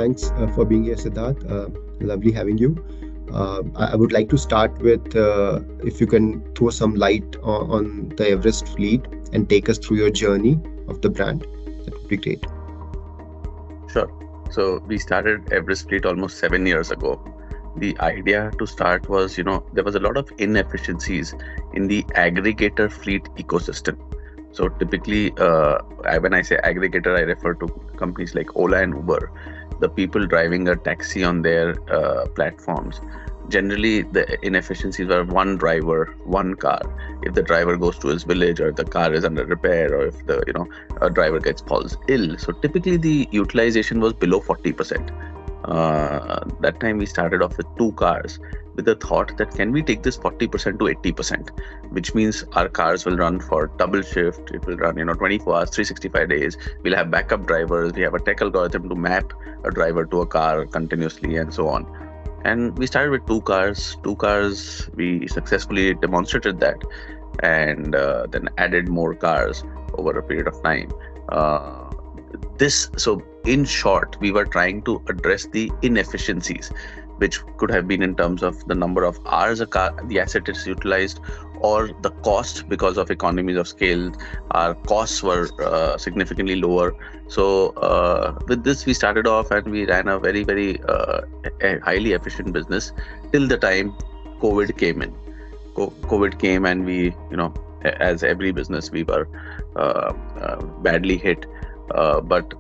Thanks for being here, Siddharth. Lovely having you. I would like to start with if you can throw some light on the Everest Fleet and take us through your journey of the brand. That would be great. Sure. So we started Everest Fleet almost 7 years ago. The idea to start was, there was a lot of inefficiencies in the aggregator fleet ecosystem. So typically, when I say aggregator, I refer to companies like Ola and Uber, the people driving a taxi on their platforms. Generally, the inefficiencies were one driver, one car. If the driver goes to his village, or the car is under repair, or if a driver falls ill. So typically the utilization was below 40%. That time we started off with 2 cars with the thought that can we take this 40% to 80%, which means our cars will run for double shift. It will run 24 hours, 365 days. We'll have backup drivers. We have a tech algorithm to map a driver to a car continuously and so on. And we started with 2 cars. 2 cars, we successfully demonstrated that, and then added more cars over a period of time. So in short, we were trying to address the inefficiencies, which could have been in terms of the number of hours the asset is utilized, or the cost. Because of economies of scale, our costs were significantly lower. So with this, we started off and we ran a very, very highly efficient business till the time COVID came in. COVID came and we, as every business, we were badly hit. But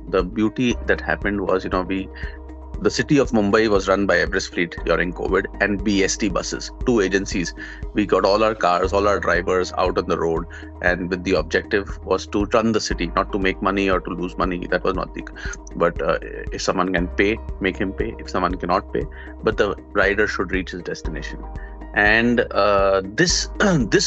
the beauty that happened was, the city of Mumbai was run by Everest Fleet during COVID, and BST buses, 2 agencies. We got all our cars, all our drivers out on the road, and with the objective was to run the city, not to make money or to lose money. That was not but if someone can pay, make him pay. If someone cannot pay, but the rider should reach his destination. And this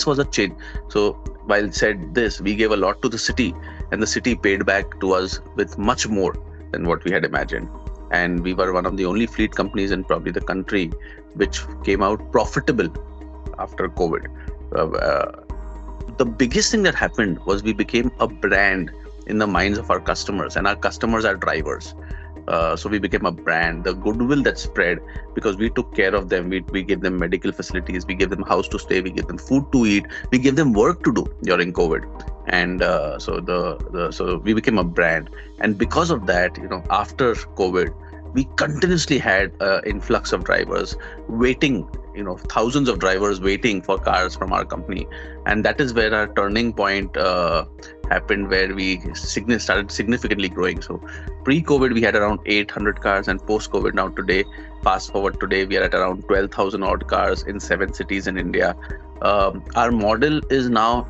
was a change. So while said this, we gave a lot to the city, and the city paid back to us with much more than what we had imagined. And we were one of the only fleet companies in probably the country which came out profitable after COVID. The biggest thing that happened was we became a brand in the minds of our customers, and our customers are drivers. So we became a brand. The goodwill that spread because we took care of them. We gave them medical facilities. We gave them house to stay. We gave them food to eat. We gave them work to do during COVID. And so we became a brand. And because of that, after COVID, we continuously had influx of drivers waiting, thousands of drivers waiting for cars from our company. And that is where our turning point happened, where we started significantly growing. So pre-COVID, we had around 800 cars, and post-COVID now fast forward today, we are at around 12,000 odd cars in 7 cities in India. Our model is now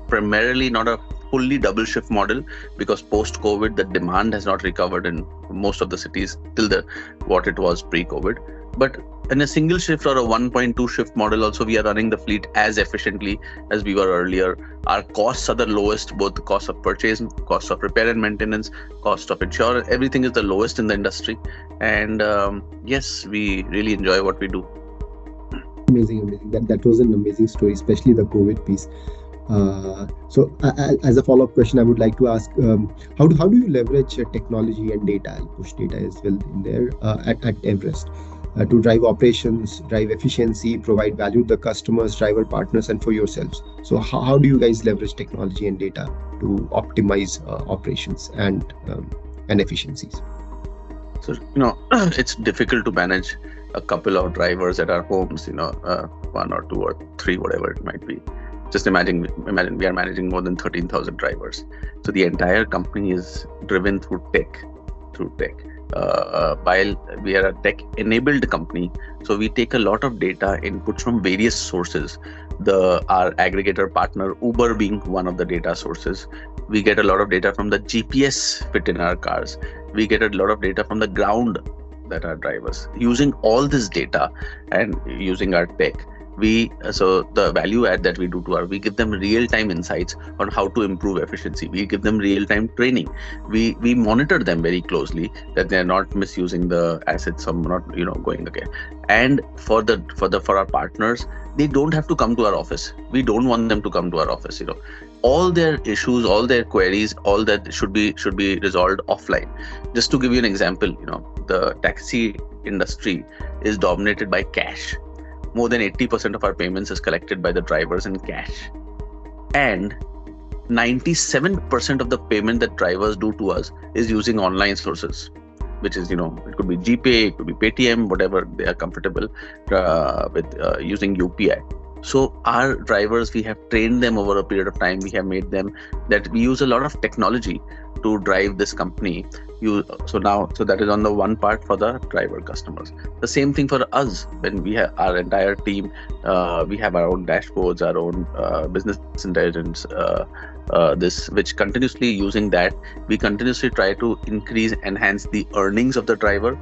primarily not a fully double shift model, because post-COVID, the demand has not recovered in most of the cities till what it was pre-COVID. But in a single shift or a 1.2 shift model also, we are running the fleet as efficiently as we were earlier. Our costs are the lowest, both the cost of purchase, cost of repair and maintenance, cost of insurance, everything is the lowest in the industry. And yes, we really enjoy what we do. Amazing. That was an amazing story, especially the COVID piece. So as a follow-up question, I would like to ask, how do you leverage technology and data? I'll push data as well in there at Everest to drive operations, drive efficiency, provide value to the customers, driver partners, and for yourselves. So how do you guys leverage technology and data to optimize operations and efficiencies? So, it's difficult to manage a couple of drivers at our homes, 1 or 2 or 3, whatever it might be. Just imagine we are managing more than 13,000 drivers. So the entire company is driven through tech. While we are a tech-enabled company, so we take a lot of data inputs from various sources. Our aggregator partner, Uber, being one of the data sources. We get a lot of data from the GPS fit in our cars. We get a lot of data from the ground that our drivers. Using all this data and using our tech, So the value add that we do to we give them real-time insights on how to improve efficiency. We give them real-time training. We monitor them very closely that they're not misusing the assets, or not going again. And for our partners, they don't have to come to our office. We don't want them to come to our office. All their issues, all their queries, all that should be resolved offline. Just to give you an example, the taxi industry is dominated by cash. More than 80% of our payments is collected by the drivers in cash, and 97% of the payment that drivers do to us is using online sources, which is, it could be GPay, it could be Paytm, whatever they are comfortable with using UPI. So our drivers, we have trained them over a period of time. We have made them that we use a lot of technology to drive this company. So that is on the one part for the driver customers. The same thing for us. When we have our entire team, we have our own dashboards, our own business intelligence, which continuously using that, we continuously try to enhance the earnings of the driver,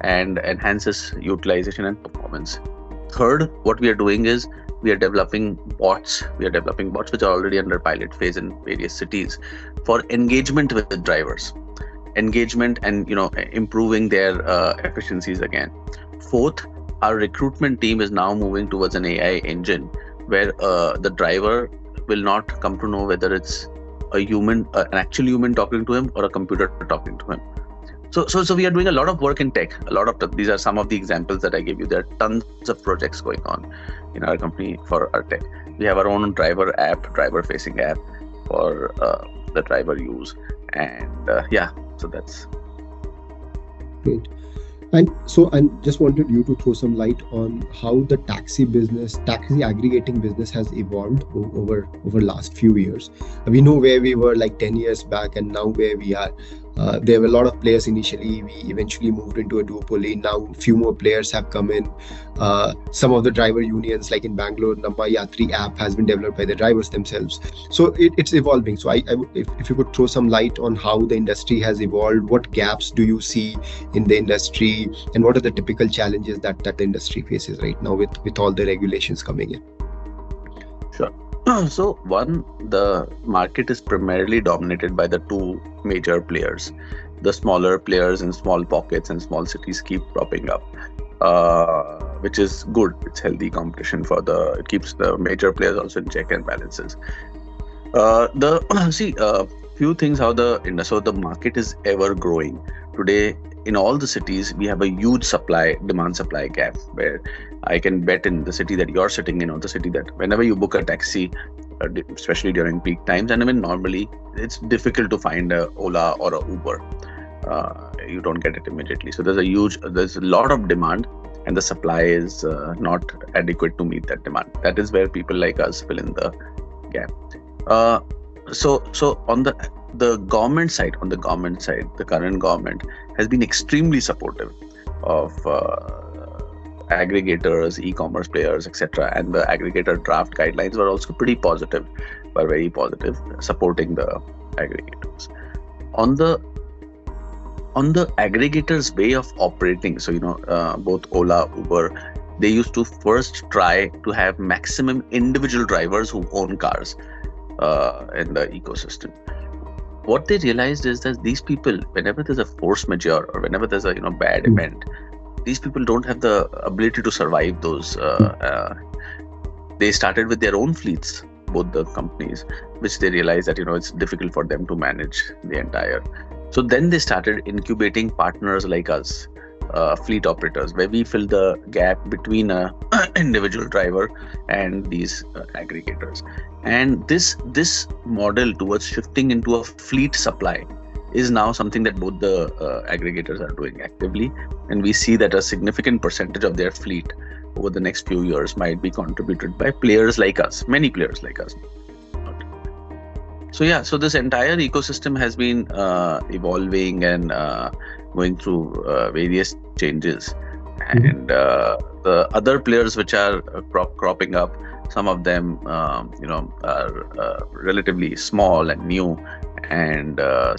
and enhances utilization and performance. Third, what we are doing is we are developing bots. Which are already under pilot phase in various cities for engagement with the drivers, and improving their efficiencies again. Fourth, our recruitment team is now moving towards an AI engine where the driver will not come to know whether it's an actual human talking to him or a computer talking to him. So we are doing a lot of work in tech. These are some of the examples that I gave you. There are tons of projects going on in our company for our tech. We have our own driver-facing app for the driver use, and so that's great. And so I just wanted you to throw some light on how the taxi aggregating business has evolved over last few years. We know where we were like 10 years back and now where we are. There were a lot of players initially. We eventually moved into a duopoly. Now few more players have come in. Some of the driver unions, like in Bangalore, Namma Yatri app has been developed by the drivers themselves. So it's evolving. So if you could throw some light on how the industry has evolved, what gaps do you see in the industry, and what are the typical challenges that the industry faces right now with all the regulations coming in? Sure. So one, the market is primarily dominated by the two major players. The smaller players in small pockets and small cities keep propping up, which is good. It's healthy competition it keeps the major players also in check and balances. Few things so the market is ever growing. Today, in all the cities, we have a huge demand supply gap, where I can bet in the city that you're sitting in, or the city that whenever you book a taxi, especially during peak times, and even normally, it's difficult to find a Ola or a Uber. You don't get it immediately. So there's a lot of demand, and the supply is not adequate to meet that demand. That is where people like us fill in the gap. So on the government side, the current government has been extremely supportive of aggregators, e-commerce players, etc. And the aggregator draft guidelines were also very positive, supporting the aggregators. On the aggregators' way of operating, so both Ola, Uber, they used to first try to have maximum individual drivers who own cars in the ecosystem. What they realized is that these people, whenever there's a force majeure or whenever there's a bad event, these people don't have the ability to survive those. They started with their own fleets, both the companies, which they realized that it's difficult for them to manage the entire. So then they started incubating partners like us, fleet operators, where we fill the gap between an individual driver and these aggregators. And this model towards shifting into a fleet supply is now something that both the aggregators are doing actively, and we see that a significant percentage of their fleet over the next few years might be contributed by players like us, many players like us. So this entire ecosystem has been evolving and going through various changes. And the other players which are cropping up, some of them are relatively small and new, And I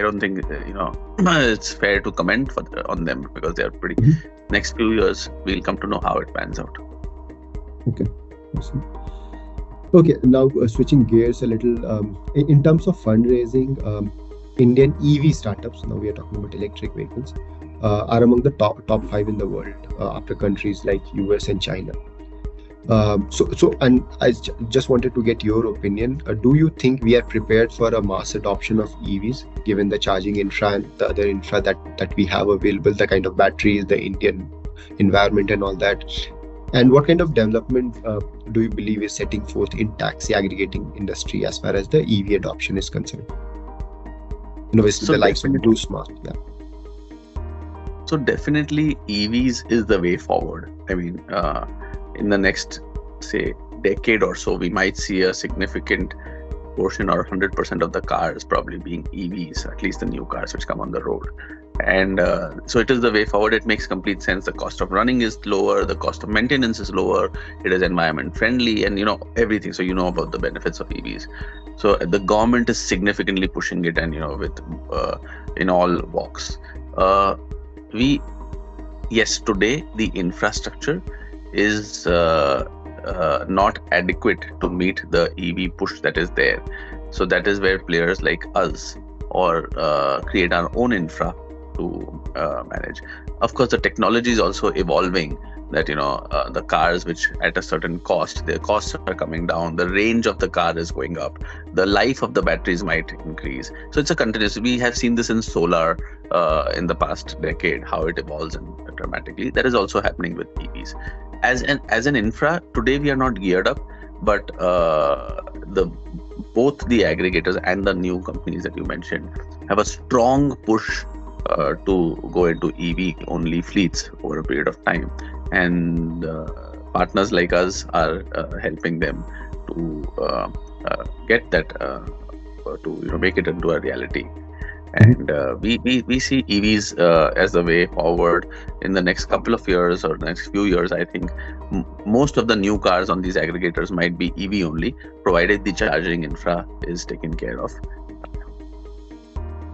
don't think it's fair to comment on them, because they are pretty. Next few years we'll come to know how it pans out. Okay, awesome. Okay, now switching gears a little, in terms of fundraising, Indian EV startups, now we are talking about electric vehicles, are among the top 5 in the world, after countries like US and China. And I just wanted to get your opinion. Do you think we are prepared for a mass adoption of EVs, given the charging infra and the other infra that we have available, the kind of batteries, the Indian environment and all that? And what kind of development do you believe is setting forth in taxi aggregating industry as far as the EV adoption is concerned? Obviously, the likes of 𝗧𝗵𝗲. Yeah. So definitely EVs is the way forward. I mean, in the next, say, decade or so, we might see a significant portion, or 100% of the cars probably being EVs, at least the new cars which come on the road. And so it is the way forward. It makes complete sense. The cost of running is lower, the cost of maintenance is lower, it is environment friendly, and everything. So about the benefits of EVs. So the government is significantly pushing it, and with in all walks. Yes, today the infrastructure is not adequate to meet the EV push that is there. So that is where players like us or create our own infra to manage. Of course, the technology is also evolving, that the cars which at a certain cost, their costs are coming down, the range of the car is going up, the life of the batteries might increase. So it's a continuous. We have seen this in solar in the past decade, how it evolves dramatically. That is also happening with EVs. As an infra, today we are not geared up, but both the aggregators and the new companies that you mentioned have a strong push to go into EV only fleets over a period of time, and partners like us are helping them to get that to make it into a reality. And we see EVs as the way forward in the next couple of years or next few years. I think most of the new cars on these aggregators might be EV only, provided the charging infra is taken care of.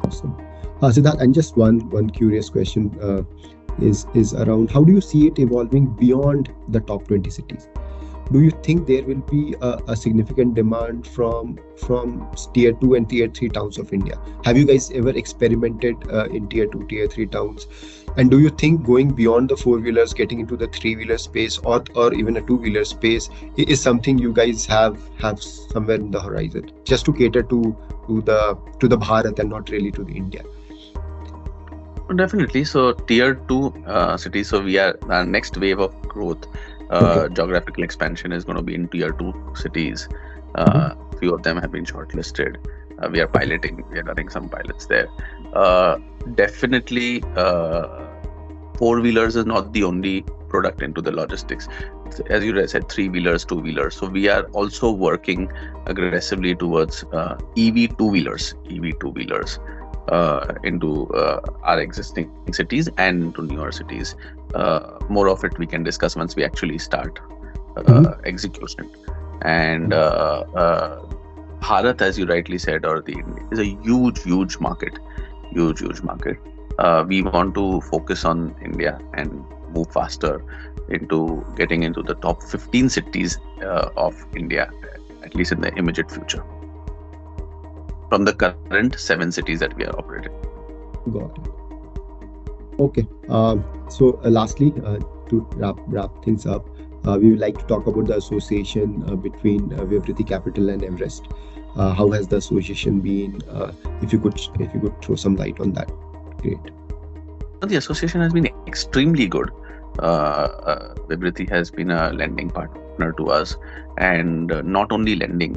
Awesome. Siddharth, and just one curious question is around, how do you see it evolving beyond the top 20 cities? Do you think there will be a significant demand from tier 2 and tier 3 towns of India? Have you guys ever experimented in tier 2, tier 3 towns? And do you think going beyond the 4-wheelers, getting into the 3-wheeler space or even a 2-wheeler space is something you guys have somewhere in the horizon, just to cater to the Bharat and not really to the India? Definitely. So tier 2 cities. So our next wave of growth, geographical expansion is going to be in tier 2 cities. Few of them have been shortlisted. We are piloting. We are running some pilots there. Definitely, 4-wheelers is not the only product into the logistics. As you said, 3-wheelers, 2-wheelers. So we are also working aggressively towards EV 2-wheelers, into our existing cities and into newer cities. More of it we can discuss once we actually start execution. And Bharat, as you rightly said, is a huge market. Huge market. We want to focus on India and move faster into getting into the top 15 cities of India, at least in the immediate future, from the current 7 cities that we are operating. Got it. Okay. So lastly, to wrap things up, we would like to talk about the association between Vivriti Capital and Everest. How has the association been? If you could throw some light on that, great. The association has been extremely good. Vivriti has been a lending partner to us, and not only lending,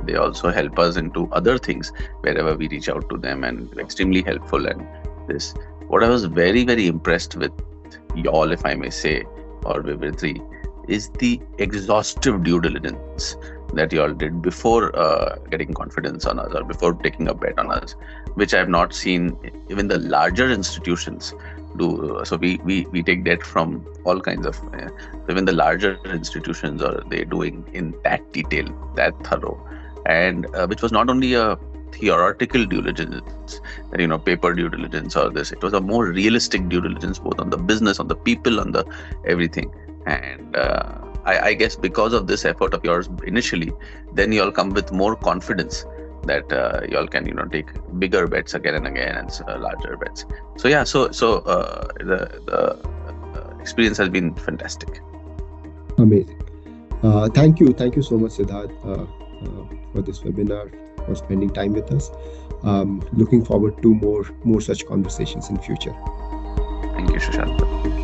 they also help us into other things wherever we reach out to them, and extremely helpful. And this, what I was very impressed with y'all, if I may say, or Vivriti, is the exhaustive due diligence that y'all did before getting confidence on us or before taking a bet on us, which I have not seen even the larger institutions do. So we take debt from all kinds of, even the larger institutions are they doing in that detail, that thorough. and which was not only a theoretical due diligence, that paper due diligence or this. It was a more realistic due diligence, both on the business, on the people, on the everything. And I guess because of this effort of yours initially, then you all come with more confidence that you all can take bigger bets again and again, and larger bets. So yeah, the experience has been fantastic. Amazing. Thank you so much, Siddharth, for this webinar, for spending time with us. Looking forward to more such conversations in future. Thank you, Sushant.